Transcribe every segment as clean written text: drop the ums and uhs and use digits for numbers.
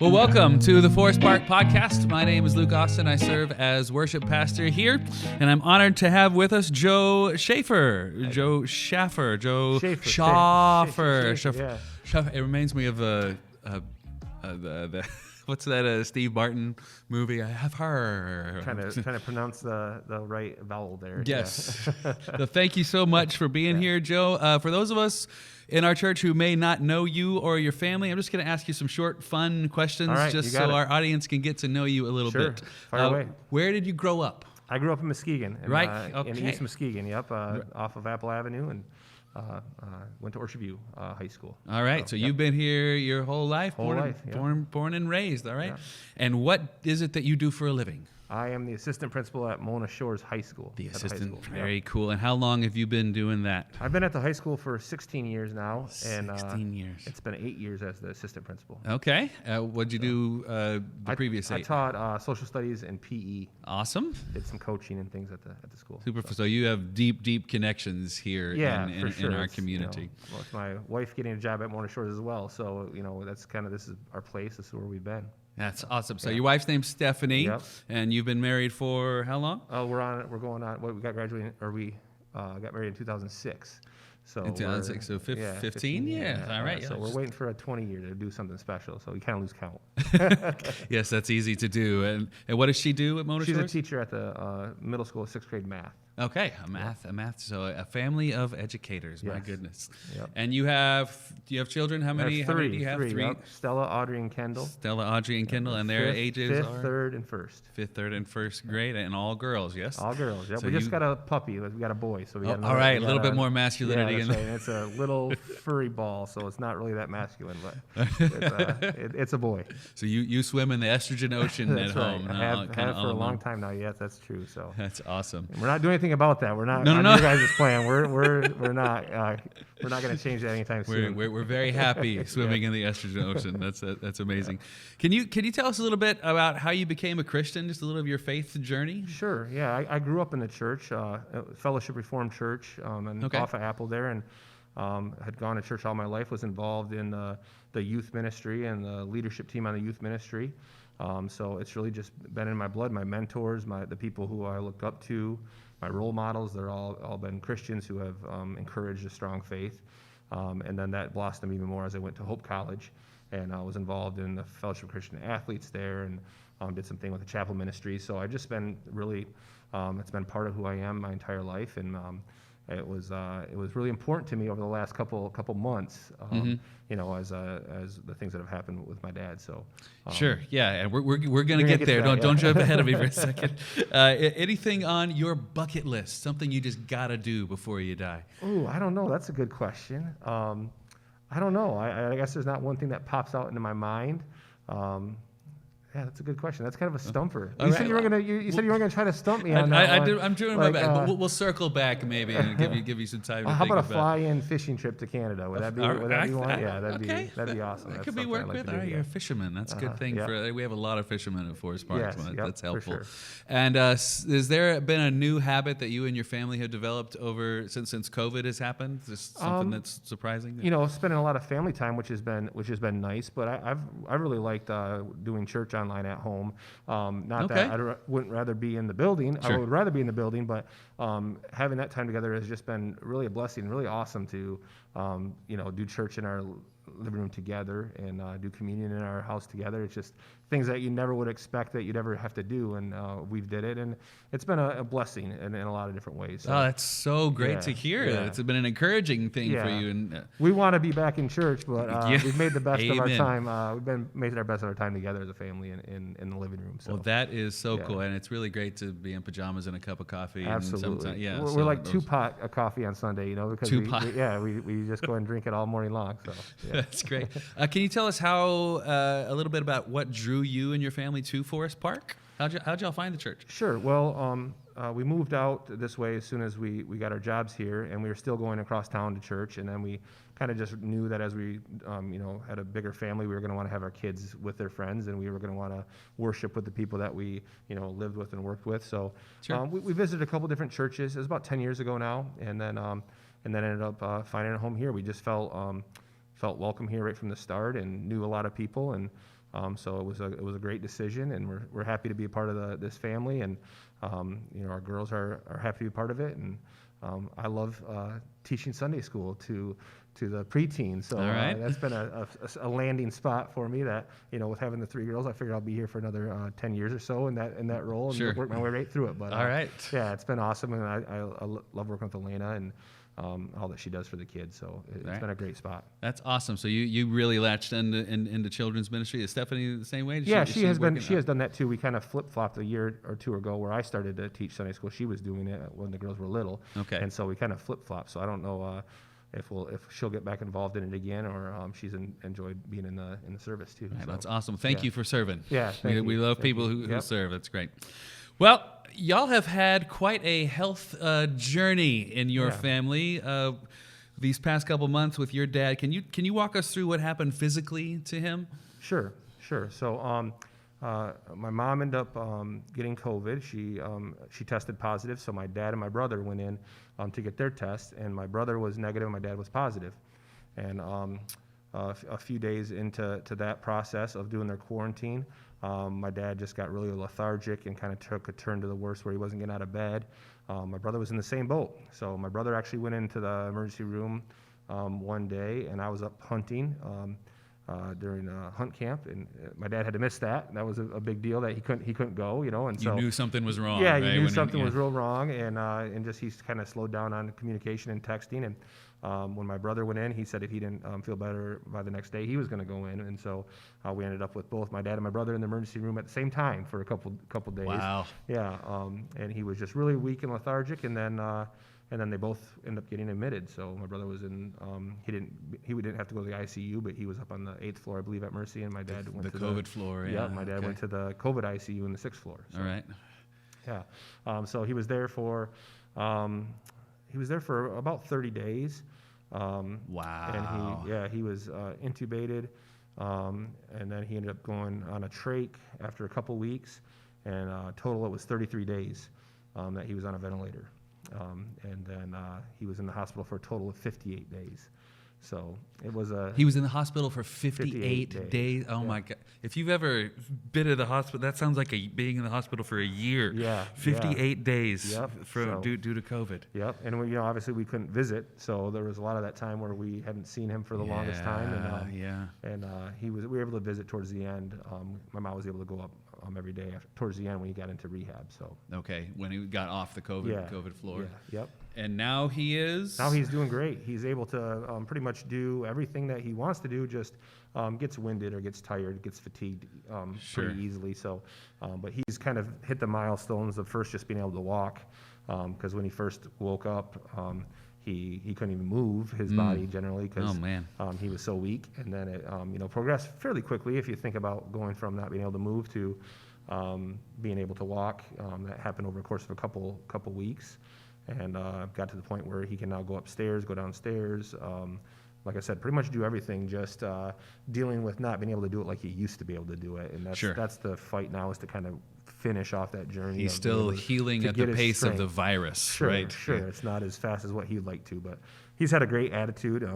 Well, welcome to the Forest Park Podcast. My name is Luke Austin. I serve as worship pastor here, and I'm honored to have with us Joe Shaffer. Shaffer. It reminds me of the what's that Steve Martin movie? I have her. Trying to pronounce the right vowel there. Yes. So thank you so much for being here, Joe. For those of us in our church who may not know you or your family, I'm just going to ask you some short, fun questions, just so our audience can get to know you a little bit. Fire away. Where did you grow up? I grew up in Muskegon. In East Muskegon, off of Apple Avenue, and went to Orchard View High School. All right, so you've been here your whole life? Born and raised, all right. Yeah. And what is it that you do for a living? I am the assistant principal at Norton Shores High School. The assistant, very cool. And how long have you been doing that? I've been at the high school for 16 years now. 16 years. It's been 8 years as the assistant principal. Okay. What did you do the previous 8? I taught social studies and PE. Awesome. Did some coaching and things at the school. Super. So you have deep connections here in our community. With my wife getting a job at Norton Shores as well. So, that's this is our place. This is where we've been. That's awesome. So your wife's name's Stephanie, and you've been married for how long? We're going on. We got married in 2006. So in 2006, so 15 years. All right. So we're waiting for a 20 year to do something special. So you kind of lose count. Yes, that's easy to do. And what does she do at Norton Shores? She's a teacher at the middle school, 6th grade math. Okay, a math. So a family of educators. My goodness. Yep. And do you have children? How many? Three. Do you have? Three. Yep. Stella, Audrey, and Kendall. And their ages fifth, are 3rd, and 1st. 5th, 3rd, and 1st grade, and all girls. Yes. All girls. Yep. So we just got a puppy. We got a boy. So we got all right. A little bit more masculinity. Yeah, that's right. It's a little furry ball, so it's not really that masculine, but it's a boy. So you swim in the estrogen ocean at home. I have for a long time now. Yes, that's true. So that's awesome. And we're not doing anything about that. We're not. No. Your guys' plan. We're not going to change that anytime soon. We're very happy swimming in the estrogen ocean. That's amazing. Yeah. Can you tell us a little bit about how you became a Christian? Just a little of your faith journey. Sure. Yeah, I grew up in the church, Fellowship Reformed Church, off of Apple there, and had gone to church all my life. Was involved in the youth ministry and the leadership team on the youth ministry. So it's really just been in my blood. My mentors, the people who I looked up to, my role models, they're all been Christians who have encouraged a strong faith. And then that blossomed even more as I went to Hope College, and I was involved in the Fellowship of Christian Athletes there, and did something with the chapel ministry. So I've just been really, it's been part of who I am my entire life, and it was really important to me over the last couple months, as the things that have happened with my dad. So sure, yeah, and we're gonna get there. Don't jump ahead of me for a second. Anything on your bucket list? Something you just gotta do before you die? Ooh, I don't know. That's a good question. I don't know. I guess there's not one thing that pops out into my mind. Yeah, that's a good question. That's kind of a stumper. You said you were gonna try to stump me on that. I'm doing my best, but we'll circle back maybe and give you some time. How about a fly-in fishing trip to Canada? Would that be one? Yeah, that'd be awesome. That could be worked with. All right, you're a fisherman. That's a good thing. We have a lot of fishermen at Forest Park. Yes, that's helpful. For sure. And has there been a new habit that you and your family have developed since COVID has happened? Just something that's surprising? Spending a lot of family time, which has been nice. But I really liked doing church online at home. That I wouldn't rather be in the building. Sure. I would rather be in the building, but having that time together has just been really a blessing, really awesome to do church in our living room together and do communion in our house together. It's just things that you never would expect that you'd ever have to do, and we've did it, and it's been a blessing in a lot of different ways. So, that's so great to hear. Yeah. It's been an encouraging thing for you. And we want to be back in church, but we've made the best of our time. We've made our best of our time together as a family in the living room. So. Well, that is so cool, and it's really great to be in pajamas and a cup of coffee. Absolutely. And we're like 2 pot of coffee on Sunday, because we just go and drink it all morning long. So that's great. Can you tell us a little bit about what drew you and your family to Forest Park? How'd y'all find the church? Sure. Well, we moved out this way as soon as we got our jobs here, and we were still going across town to church. And then we kind of just knew that as we, had a bigger family, we were going to want to have our kids with their friends, and we were going to want to worship with the people that we, lived with and worked with. So we visited a couple different churches. It was about 10 years ago now, and then ended up finding a home here. We just felt welcome here right from the start, and knew a lot of people, and So it was a great decision, and we're happy to be a part of this family, and our girls are happy to be a part of it, and I love teaching Sunday school to the preteens. So that's been a landing spot for me. That with having the 3 girls, I figured I'll be here for another 10 years or so in that role, and work my way right through it. But all right, yeah, it's been awesome, and I love working with Elena and all that she does for the kids. So it's been a great spot. That's awesome. So you really latched into children's ministry. Is Stephanie the same way? Yeah, she has done that too. We kind of flip-flopped a year or 2 ago where I started to teach Sunday school. She was doing it when the girls were little. Okay. And so we kind of flip-flopped. So I don't know if she'll get back involved in it again, or she's enjoyed being in the service too. Right, so, that's awesome. Thank you for serving. Yeah, we love people who serve. That's great. Well, y'all have had quite a health journey in your family these past couple months with your dad. Can you walk us through what happened physically to him? Sure. So my mom ended up getting COVID. She tested positive, so my dad and my brother went in to get their tests, and my brother was negative and my dad was positive. And a few days into that process of doing their quarantine, my dad just got really lethargic and kind of took a turn to the worst where he wasn't getting out of bed. My brother was in the same boat. So my brother actually went into the emergency room one day, and I was up hunting during hunt camp, and my dad had to miss that. That was a big deal that he couldn't go, And so you knew something was wrong. Yeah, right? you knew something was real wrong, and just he's kind of slowed down on communication and texting. And when my brother went in, he said if he didn't feel better by the next day, he was going to go in. And so we ended up with both my dad and my brother in the emergency room at the same time for a couple days. Wow. Yeah. And he was just really weak and lethargic, and then they both ended up getting admitted. So my brother was in. He didn't have to go to the ICU, but he was up on the 8th floor, I believe, at Mercy, and my dad went to the COVID floor. Yeah. My dad went to the COVID ICU in the 6th floor. So, all right. Yeah. So he was there for about 30 days. Wow. And he was intubated, and then he ended up going on a trach after a couple weeks, and total it was 33 days that he was on a ventilator. And then he was in the hospital for a total of 58 days. So it was He was in the hospital for 58 days. Oh my God! If you've ever been in the hospital, that sounds like being in the hospital for a year. Yeah. 58 days. Yep. Due to COVID. Yep. And obviously we couldn't visit, so there was a lot of that time where we hadn't seen him for the longest time. And we were able to visit towards the end. My mom was able to go up every day towards the end when he got into rehab. So okay, when he got off the COVID floor. Yeah. Yep. And now he's doing great. He's able to pretty much do everything that he wants to do. Just gets winded or gets tired, gets fatigued pretty easily. So, but he's kind of hit the milestones of first just being able to walk, because when he first woke up, he couldn't even move his body generally because he was so weak. And then it progressed fairly quickly if you think about going from not being able to move to being able to walk. That happened over the course of a couple weeks. And got to the point where he can now go upstairs, go downstairs. Like I said, pretty much do everything, just dealing with not being able to do it like he used to be able to do it. And that's the fight now, is to kind of finish off that journey. He's still healing at the pace of the virus, right? Sure. Yeah. It's not as fast as what he'd like to, but he's had a great attitude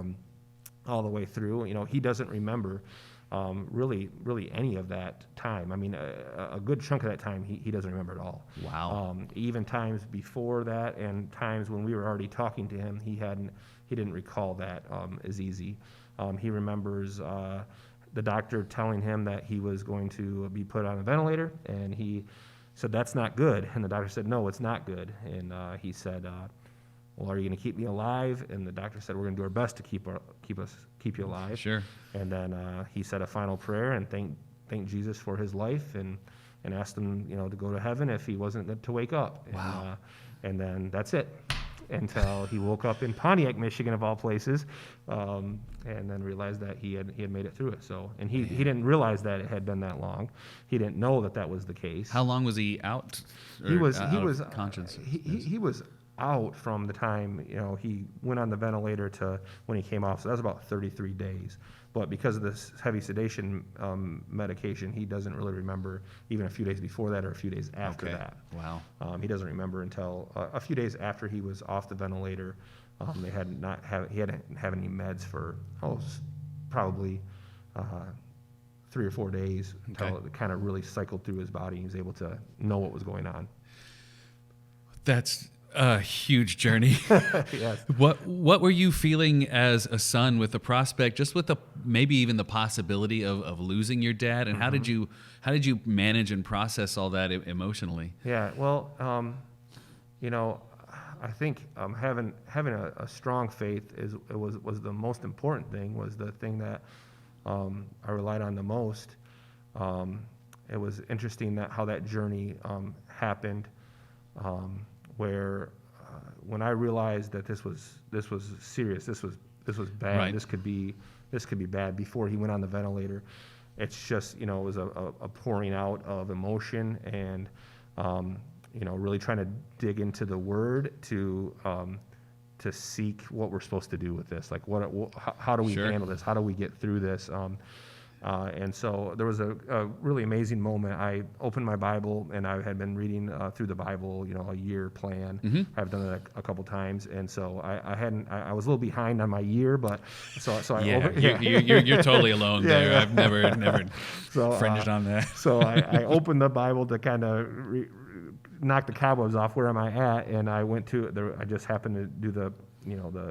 all the way through. He doesn't remember really any of that time. I mean, a good chunk of that time he doesn't remember at all. Wow. Even times before that and times when we were already talking to him, he didn't recall that as easy. He remembers the doctor telling him that he was going to be put on a ventilator, and he said, "That's not good." And the doctor said, "No, it's not good." And he said, "Well, are you going to keep me alive?" And the doctor said, "We're going to do our best to keep you alive." Sure. And then he said a final prayer and thanked Jesus for his life, and asked him, to go to heaven if he wasn't to wake up. Wow. And then that's it, until he woke up in Pontiac, Michigan, of all places, and then realized that he had made it through it. So, and he didn't realize that it had been that long. He didn't know that was the case. How long was he out? He was conscious. He was out from the time he went on the ventilator to when he came off. So that was about 33 days. But because of this heavy sedation medication, he doesn't really remember even a few days before that or a few days after that. Wow. He doesn't remember until a few days after he was off the ventilator. He hadn't have any meds for probably 3 or 4 days until it kind of really cycled through his body and he was able to know what was going on. That's a huge journey. Yes. What were you feeling as a son with the prospect, just with the maybe even the possibility of losing your dad, and how did you manage and process all that emotionally? Yeah, well, I think having a strong faith was the most important thing. Was the thing that I relied on the most. It was interesting how that journey happened. Where when I realized that this was serious, this was bad, right. this could be bad before he went on the ventilator. It's just, it was a pouring out of emotion and really trying to dig into the Word to seek what we're supposed to do with this. Like how do we handle this? How do we get through this? And so there was a really amazing moment. I opened my Bible, and I had been reading through the Bible, a year plan. Mm-hmm. I've done it a couple times, and so I was a little behind on my year, but you're totally alone there. Yeah. I've never fringed on that. So I opened the Bible to kind of knock the cobwebs off. Where am I at? And I went to I just happened to do the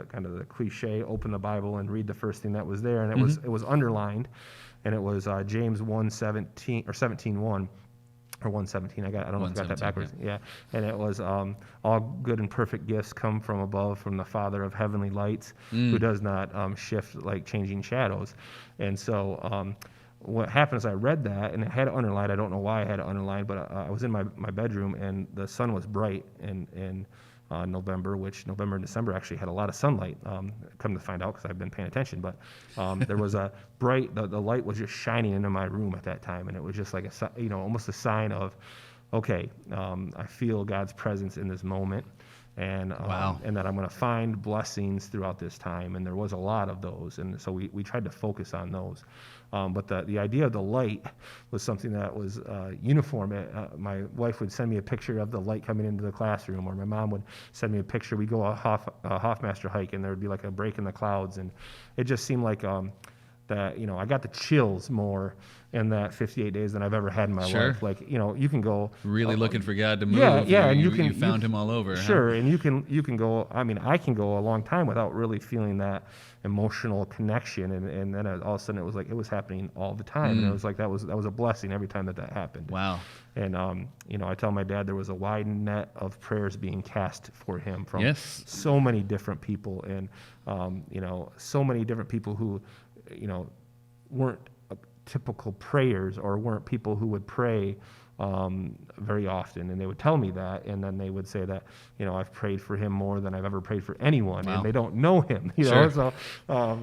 kind of the cliche, open the Bible and read the first thing that was there, and it was underlined. And it was James 1:17 or 17:1 or 1:17. I don't know if I got that backwards. Yeah. And it was all good and perfect gifts come from above, from the Father of heavenly lights, who does not shift like changing shadows. And so what happened is I read that, and it had it underlined. I don't know why I had it underlined, but I was in my bedroom, and the sun was bright in November, which November and December actually had a lot of sunlight, come to find out because I've been paying attention. But there was a bright, the light was just shining into my room at that time, and it was just like almost a sign of, okay, I feel God's presence in this moment, and and that I'm going to find blessings throughout this time. And there was a lot of those, and so we tried to focus on those. But the idea of the light was something that was uniform. My wife would send me a picture of the light coming into the classroom, or my mom would send me a picture. We'd go a Hoffmaster hike, and there would be like a break in the clouds, and it just seemed like that I got the chills more in that 58 days than I've ever had in my life. Like you can go really looking for God to move. Yeah, and you found Him all over. Sure, huh? And you can go. I mean, I can go a long time without really feeling that emotional connection, and then all of a sudden it was happening all the time, and it was like that was a blessing every time that happened. Wow. And I tell my dad there was a wide net of prayers being cast for him from so many different people, and so many different people who weren't typical prayers, or weren't people who would pray very often, and they would tell me that, and then they would say that I've prayed for him more than I've ever prayed for anyone. Wow. And they don't know him,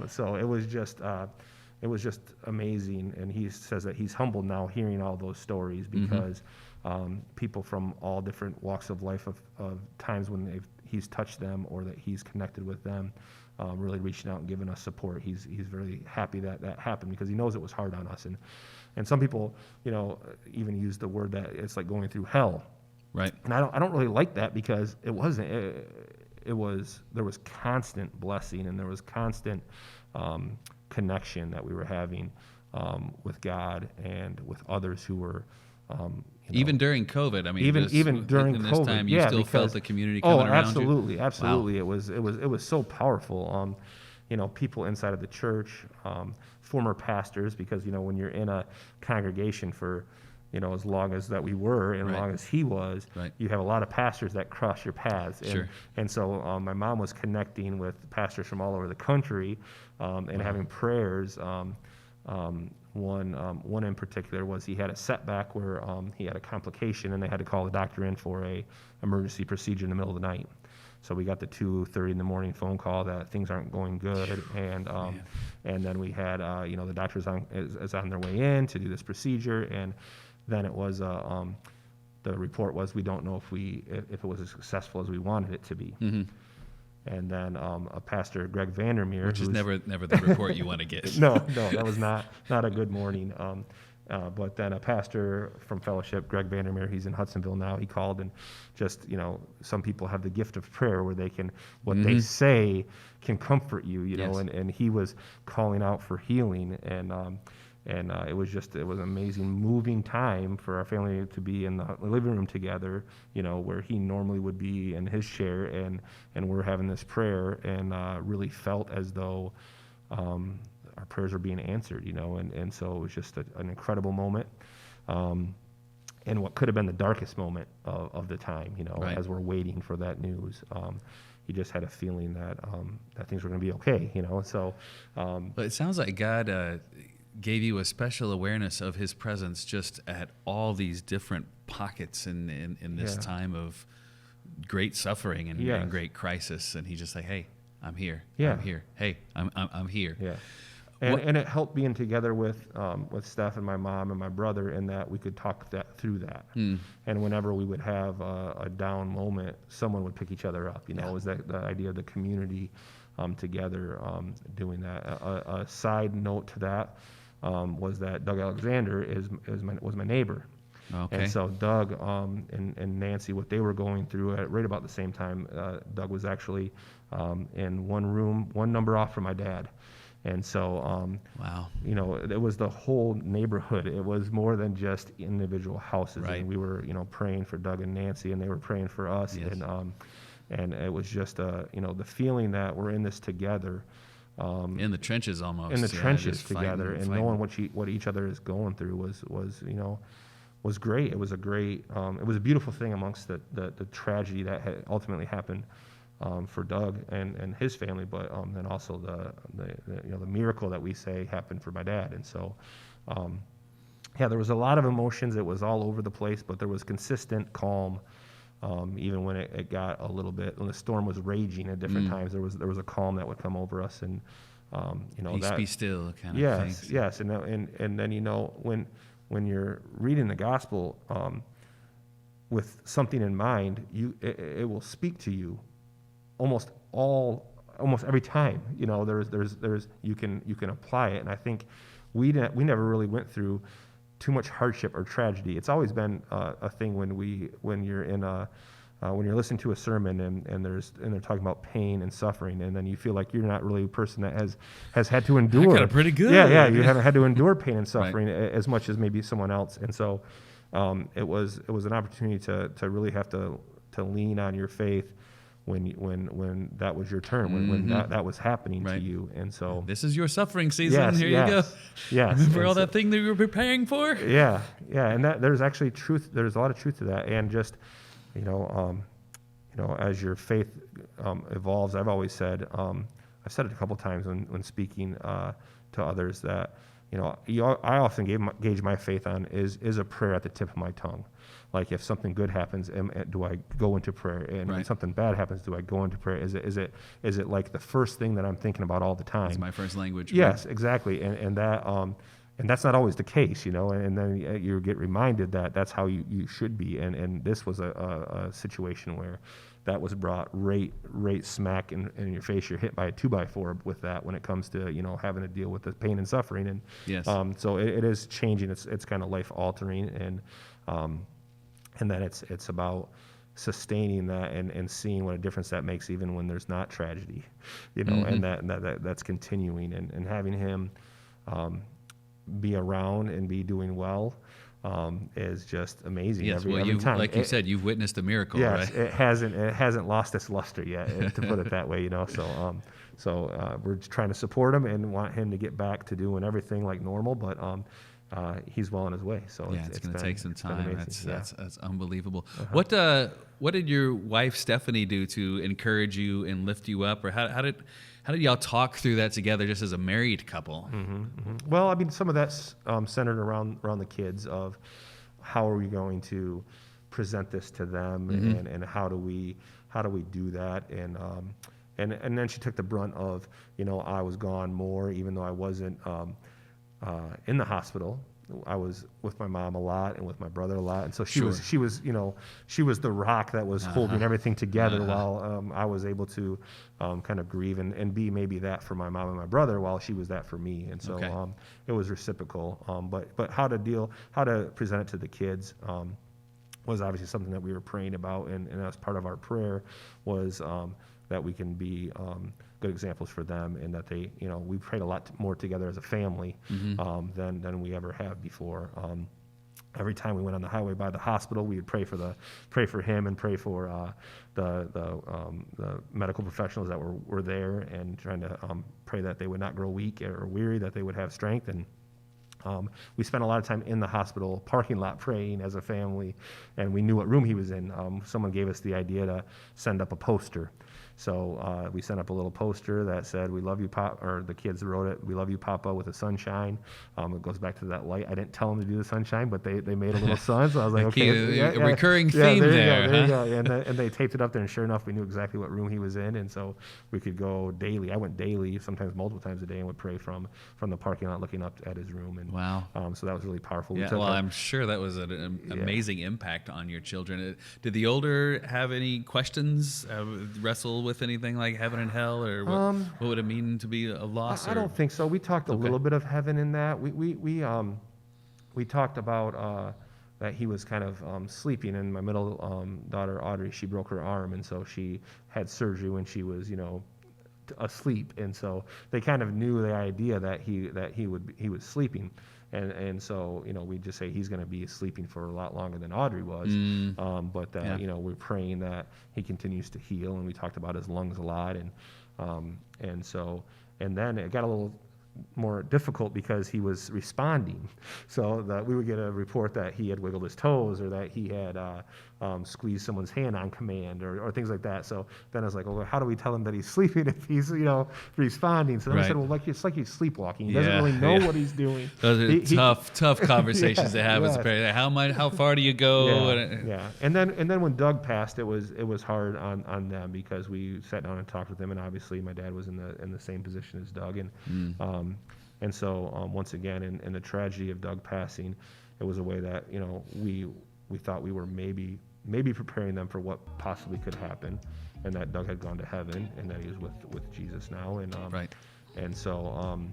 so it was just amazing. And he says that he's humbled now hearing all those stories, because people from all different walks of life of times when he's touched them, or that he's connected with them, really reaching out and giving us support. He's very happy that happened, because he knows it was hard on us. And some people, even use the word that it's like going through hell. Right. And I don't really like that, because it wasn't. There was constant blessing, and there was constant connection that we were having with God and with others who were. Even during COVID, I mean, even during in this COVID, time, you still felt the community coming around you? Absolutely. Wow. It was so powerful. People inside of the church, former pastors, because when you're in a congregation for as long as that we were, and as long as he was, you have a lot of pastors that cross your paths. And so my mom was connecting with pastors from all over the country, and having prayers. One in particular was he had a setback where he had a complication, and they had to call the doctor in for a emergency procedure in the middle of the night. So we got the 2:30 in the morning phone call that things aren't going good, and then we had the doctor's is on their way in to do this procedure, and then it was the report was, we don't know if it was as successful as we wanted it to be. Mm-hmm. And then a pastor, Greg Vandermeer, which is never the report you want to get. No, that was not a good morning. But then a pastor from Fellowship, Greg Vandermeer, he's in Hudsonville now. He called, and just some people have the gift of prayer where they can they say can comfort you, and he was calling out for healing, and And it was an amazing, moving time for our family to be in the living room together, where he normally would be in his chair, and we're having this prayer, and really felt as though our prayers are being answered, and so it was just an incredible moment. And what could have been the darkest moment of the time, right. as we're waiting for that news. He just had a feeling that things were going to be okay, So, but it sounds like God gave you a special awareness of His presence just at all these different pockets in this time of great suffering and great crisis, and He's just like, hey, I'm here. Yeah. I'm here. Hey, I'm here. Yeah. And it helped being together with Steph and my mom and my brother, in that we could talk through that. And whenever we would have a down moment, someone would pick each other up. It was the idea of the community together doing that. A side note to that was that Doug Alexander was my neighbor. Okay. And so Doug and Nancy, what they were going through at right about the same time, Doug was actually in one room, one number off from my dad. And so, wow, it was the whole neighborhood. It was more than just individual houses. Right. And we were, praying for Doug and Nancy, and they were praying for us. Yes. And it was just, the feeling that we're in this together. In the trenches almost. In the trenches together, fighting. Knowing what each other is going through was great. It was it was a beautiful thing amongst the tragedy that had ultimately happened for Doug and his family, but then also the miracle that we say happened for my dad. And so, there was a lot of emotions. It was all over the place, but there was consistent calm. Even when it got a little bit, when the storm was raging at different times, there was a calm that would come over us, and peace be still kind of thing. Yes, and then when you're reading the gospel with something in mind, it will speak to you almost every time. There's you can apply it, and I think we never really went through too much hardship or tragedy. It's always been a thing when you're listening to a sermon and they're talking about pain and suffering, and then you feel like you're not really a person that has had to endure. I got it pretty good. Yeah, you haven't had to endure pain and suffering as much as maybe someone else, and so it was an opportunity to really have to lean on your faith when that was your turn, when that was happening to you. And so this is your suffering season. Yes, Here you go. Yes. Remember all that thing that you were preparing for? Yeah. And that there's actually truth. There's a lot of truth to that. And just, as your faith evolves, I've always said, I've said it a couple times when speaking to others, that I often gauge my faith on is a prayer at the tip of my tongue. Like, if something good happens, do I go into prayer? And when something bad happens, do I go into prayer? Is it like the first thing that I'm thinking about all the time? It's my first language. Yes, exactly. And that's not always the case, and then you get reminded that that's how you should be. And this was a situation where that was brought right smack in your face. You're hit by a 2x4 with that when it comes to, having to deal with the pain and suffering. And yes. So it is changing. It's kind of life altering. And then it's about sustaining that and seeing what a difference that makes even when there's not tragedy, and that's continuing, and having him be around and be doing well is just amazing. Yes, every time. Like you said, you've witnessed a miracle. Yes, right? It hasn't lost its luster yet, to put it that way. So we're just trying to support him and want him to get back to doing everything like normal, but he's well on his way. So it's going to take some time. That's unbelievable. Uh-huh. What did your wife Stephanie do to encourage you and lift you up, or how did y'all talk through that together, just as a married couple? Mm-hmm, mm-hmm. Well, I mean, some of that's centered around the kids, of how are we going to present this to them, and how do we do that, and then she took the brunt of, I was gone more, even though I wasn't in the hospital. I was with my mom a lot and with my brother a lot, and so she was the rock that was holding everything together, while I was able to kind of grieve and be maybe that for my mom and my brother, while she was that for me. And so it was reciprocal. But how to present it to the kids was obviously something that we were praying about, and as part of our prayer was that we can be good examples for them, in that they, we prayed a lot more together as a family than we ever have before. Every time we went on the highway by the hospital, we would pray for him and pray for the medical professionals that were there, and trying to pray that they would not grow weak or weary, that they would have strength. And we spent a lot of time in the hospital parking lot praying as a family, and we knew what room he was in. Someone gave us the idea to send up a poster. So we sent up a little poster that said, "We love you, Pop," or the kids wrote it, "We love you, Papa," with a sunshine. It goes back to that light. I didn't tell them to do the sunshine, but they made a little sun. So I was like, okay. A recurring theme there. There you go. And they taped it up there, and sure enough, we knew exactly what room he was in. And so we could go daily. I went daily, sometimes multiple times a day, and would pray from the parking lot looking up at his room. And wow. So that was really powerful. Yeah, well, I'm sure that was an amazing impact on your children. Did the older have any questions, wrestle with anything like heaven and hell, or what would it mean to be a loss? I don't think so. We talked a little bit of heaven in that. We talked about that he was kind of sleeping, and my middle daughter Audrey, she broke her arm, and so she had surgery when she was asleep, and so they kind of knew the idea that he was sleeping. And so, we just say he's going to be sleeping for a lot longer than Audrey was. But that, we're praying that he continues to heal. And we talked about his lungs a lot. And then it got a little more difficult because he was responding. So that we would get a report that he had wiggled his toes, or that he had squeezed someone's hand on command, or things like that. So then I was like, well, how do we tell him that he's sleeping if he's responding? So then I said, well, it's like he's sleepblocking. He doesn't really know what he's doing. Those are tough conversations to have as a parent. How far do you go? And then when Doug passed, it was hard on them, because we sat down and talked with them, and obviously my dad was in the same position as Doug, and so once again, in the tragedy of Doug passing, it was a way that we thought we were maybe preparing them for what possibly could happen, and that Doug had gone to heaven, and that he was with Jesus now, and and so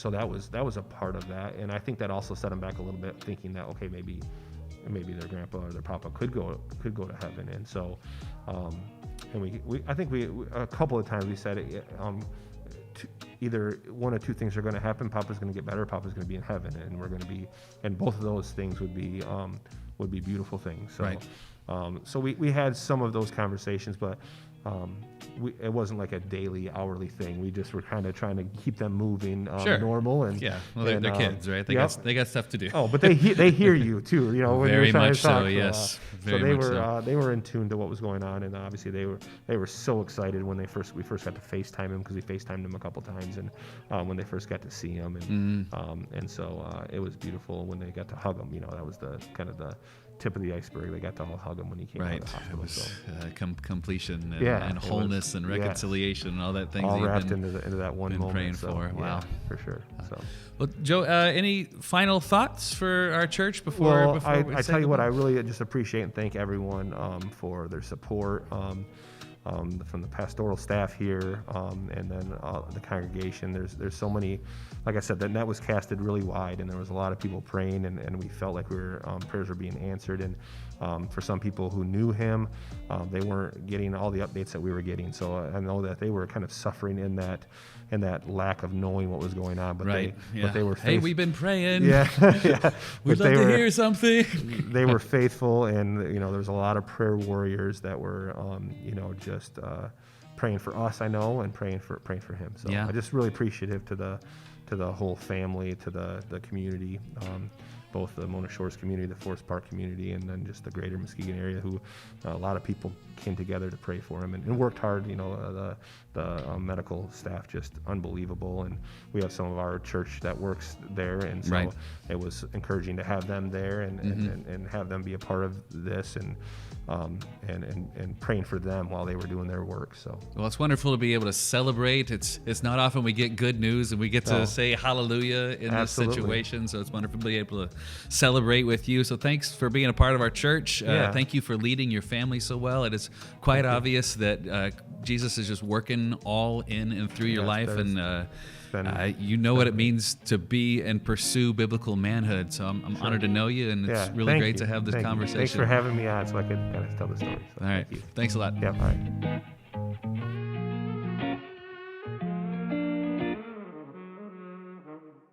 that was a part of that, and I think that also set them back a little bit, thinking that maybe their grandpa or their papa could go to heaven, and so and I think we a couple of times we said it. Either one or two things are going to happen. Papa's going to get better. Papa's going to be in heaven, and we're going to be, and both of those things would be beautiful things. So, so we had some of those conversations, but it wasn't like a daily, hourly thing. We just were kind of trying to keep them moving normal. And they're kids, right? They got stuff to do. Oh, but they hear you too. When very you're trying much to talk. So. Yes. So they were in tune to what was going on, and obviously they were so excited when we first got to FaceTime him, because we FaceTimed him a couple times, and when they first got to see him, and so it was beautiful when they got to hug him. That was the kind of the tip of the iceberg. They got to all hug him when he came out of the hospital. It was completion and wholeness and reconciliation and all that things all that wrapped into that one moment. Praying for. Wow, for sure. So, well, Joe, any final thoughts for our church before? Well, I tell you what, I really just appreciate and thank everyone for their support. From the pastoral staff here, and then the congregation. There's so many, like I said, the net was casted really wide, and there was a lot of people praying, and we felt like prayers were being answered. And for some people who knew him, they weren't getting all the updates that we were getting. So I know that they were kind of suffering in that lack of knowing what was going on. But but they were hey, we've been praying. We'd love to hear something. They were faithful, and there's a lot of prayer warriors that were just praying for us, I know, and praying for him. So I just really appreciative to the whole family, to the community, both the Norton Shores community, the Forest Park community, and then just the greater Muskegon area, who a lot of people came together to pray for him and worked hard. The medical staff, just unbelievable, and we have some of our church that works there, and so it was encouraging to have them there and have them be a part of this, and praying for them while they were doing their work. So, well, it's wonderful to be able to celebrate. It's not often we get good news and we get to say hallelujah in this situation. So it's wonderful to be able to celebrate with you. So thanks for being a part of our church. Thank you for leading your family so well. It is quite obvious that Jesus is just working all in and through your life, and what it means to be and pursue biblical manhood. So I'm honored to know you, and it's really great to have this conversation. Thanks for having me on, so I could kind of tell the story. So all right. Thanks a lot. Yeah. All right.